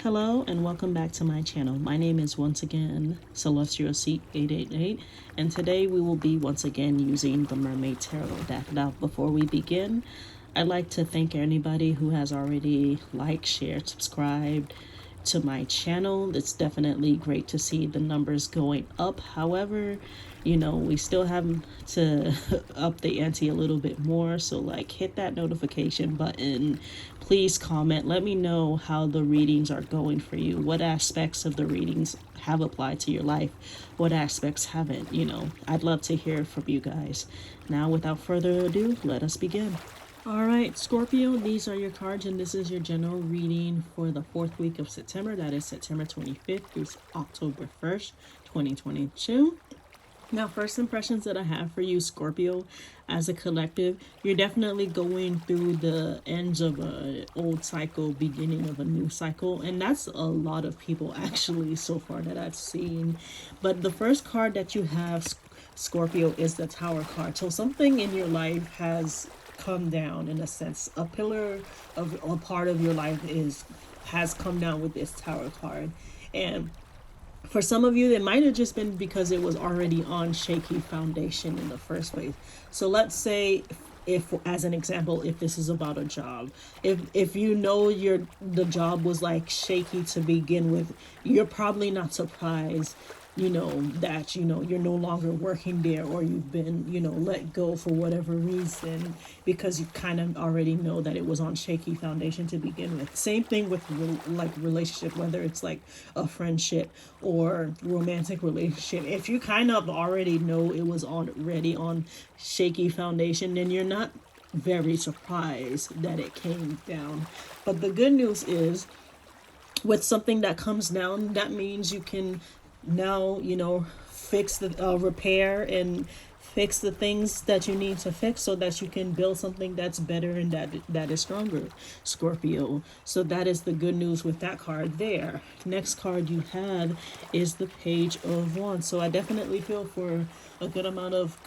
Hello and welcome back to my channel. My name is once again Celestial Seat 888, and today we will be once again using the Mermaid Tarot deck. Now before we begin, I'd like to thank anybody who has already liked, shared, subscribed to my channel. It's definitely great to see the numbers going up. However, we still have to up the ante a little bit more, so hit that notification button. Please comment, let me know how the readings are going for you, what aspects of the readings have applied to your life, what aspects haven't. I'd love to hear from you guys. Now without further ado, let us begin. All right, Scorpio, these are your cards, and this is your general reading for the 4th week of September. That is September 25th through October 1st, 2022. Now, first impressions that I have for you, Scorpio, as a collective, you're definitely going through the ends of an old cycle, beginning of a new cycle. And that's a lot of people actually so far that I've seen. But the first card that you have, Scorpio, is the Tower card. So something in your life has come down, in a sense. A pillar of a part of your life has come down with this Tower card. And for some of you, it might have just been because it was already on shaky foundation in the first place. So let's say, if as an example, if this is about a job, if the job was shaky to begin with, you're probably not surprised that you're no longer working there, or you've been let go for whatever reason, because you kind of already know that it was on shaky foundation to begin with. Same thing with relationship, whether it's a friendship or romantic relationship. If you kind of already know it was already on shaky foundation, then you're not very surprised that it came down. But the good news is, with something that comes down, that means you can now fix the repair and fix the things that you need to fix, so that you can build something that's better and that is stronger, Scorpio. So that is the good news with that card there. Next card you had is the Page of Wands. So I definitely feel for a good amount of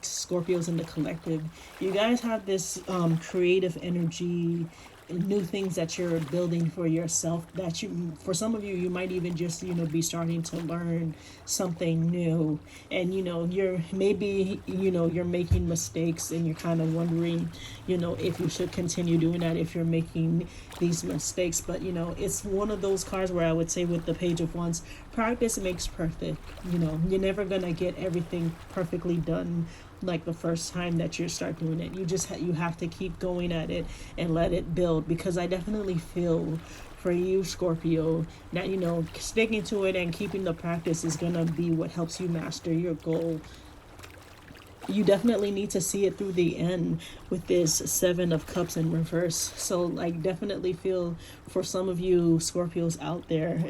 Scorpios in the collective. You guys have this creative energy, new things that you're building for yourself, that for some of you might even just be starting to learn something new, and you're making mistakes, and you're kind of wondering if you should continue doing that, if you're making these mistakes. But it's one of those cards where I would say, with the Page of Wands, practice makes perfect. You're never gonna get everything perfectly done the first time that you start doing it. You have to keep going at it and let it build, because I definitely feel for you, Scorpio, that sticking to it and keeping the practice is gonna be what helps you master your goal. You definitely need to see it through the end with this 7 of Cups in reverse. So definitely feel for some of you Scorpios out there,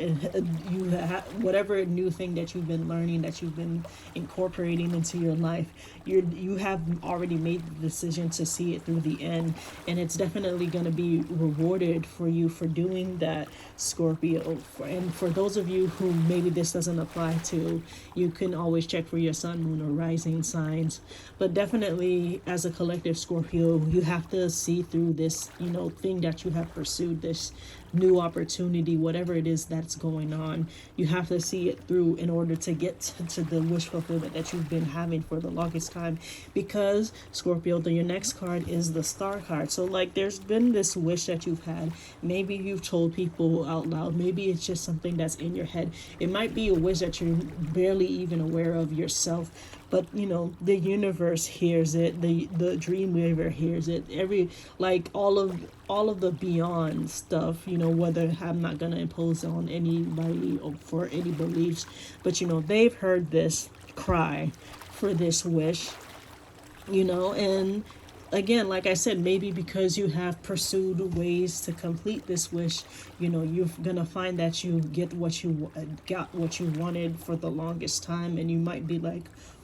you have whatever new thing that you've been learning, that you've been incorporating into your life, you have already made the decision to see it through the end, and it's definitely going to be rewarded for you for doing that, Scorpio. And for those of you who maybe this doesn't apply to, you can always check for your sun, moon, or rising signs. But definitely, as a collective, Scorpio, you have to see through this thing that you have pursued, this new opportunity, whatever it is that's going on. You have to see it through in order to get to the wish fulfillment that you've been having for the longest time. Because, Scorpio, your next card is the Star card. So there's been this wish that you've had. Maybe you've told people out loud, maybe it's just something that's in your head. It might be a wish that you're barely even aware of yourself, but the universe hears it, the dreamweaver hears it, all of the beyond stuff, whether I'm not gonna impose on anybody or for any beliefs, but they've heard this cry for this wish, and again, like I said, maybe because you have pursued ways to complete this wish, you're gonna find that you got what you wanted for the longest time, and you might be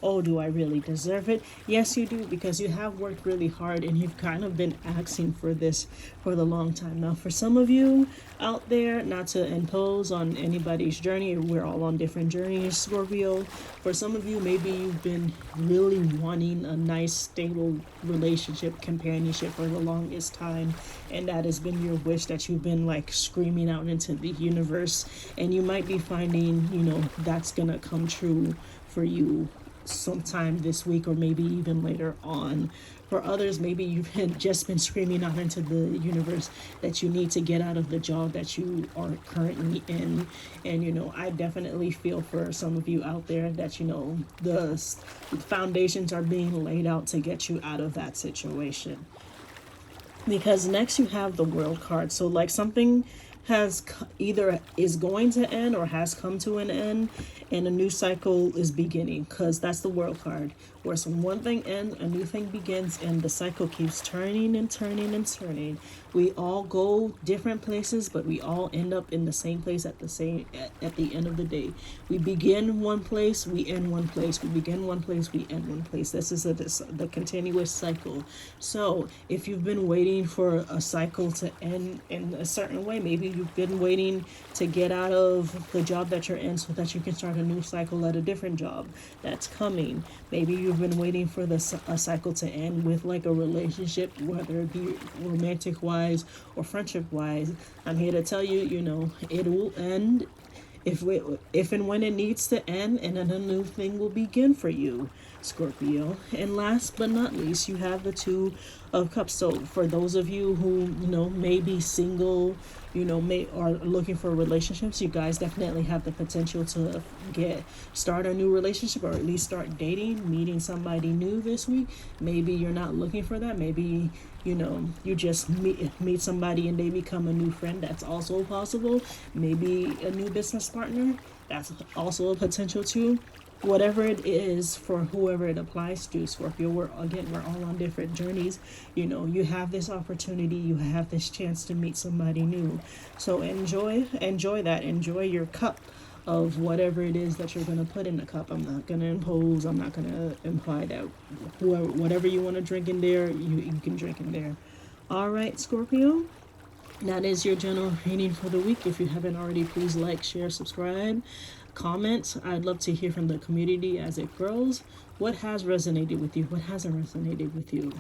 oh, do I really deserve it? Yes, you do, because you have worked really hard and you've kind of been asking for this for the long time. Now, for some of you out there, not to impose on anybody's journey, we're all on different journeys, Scorpio. For some of you, maybe you've been really wanting a nice, stable relationship, companionship for the longest time, and that has been your wish that you've been like screaming out into the universe. And you might be finding, that's gonna come true for you sometime this week or maybe even later on. For others, maybe you've just been screaming out into the universe that you need to get out of the job that you are currently in. And, I definitely feel for some of you out there that, the foundations are being laid out to get you out of that situation. Because next you have the World card. So, like, something either is going to end or has come to an end, and a new cycle is beginning, because that's the World card, where some one thing ends, a new thing begins, and the cycle keeps turning and turning and turning. We all go different places, but we all end up in the same place at the end of the day. We begin one place, we end one place. We begin one place, we end one place. This is the continuous cycle. So if you've been waiting for a cycle to end in a certain way, maybe you've been waiting to get out of the job that you're in so that you can start a new cycle at a different job that's coming. Maybe you've been waiting for a cycle to end with like a relationship, whether it be romantic wise or friendship wise. I'm here to tell you, it will end if and when it needs to end, and then a new thing will begin for you, Scorpio. And last but not least, you have the Two of Cups. So for those of you who may be single, may are looking for relationships, you guys definitely have the potential to start a new relationship, or at least start dating, meeting somebody new this week. Maybe you're not looking for that. Maybe you just meet somebody and they become a new friend. That's also possible. Maybe a new business partner. That's also a potential too. Whatever it is, for whoever it applies to, Scorpio, we're all on different journeys. You have this opportunity, you have this chance to meet somebody new. So enjoy that. Enjoy your cup of whatever it is that you're going to put in the cup. I'm not going to impose, I'm not going to imply that whatever you want to drink in there, you can drink in there. All right, Scorpio, that is your general reading for the week. If you haven't already, please like, share, subscribe, comment. I'd love to hear from the community as it grows. What has resonated with you? What hasn't resonated with you?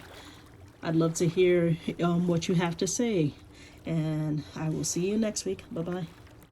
I'd love to hear what you have to say. And I will see you next week. Bye-bye.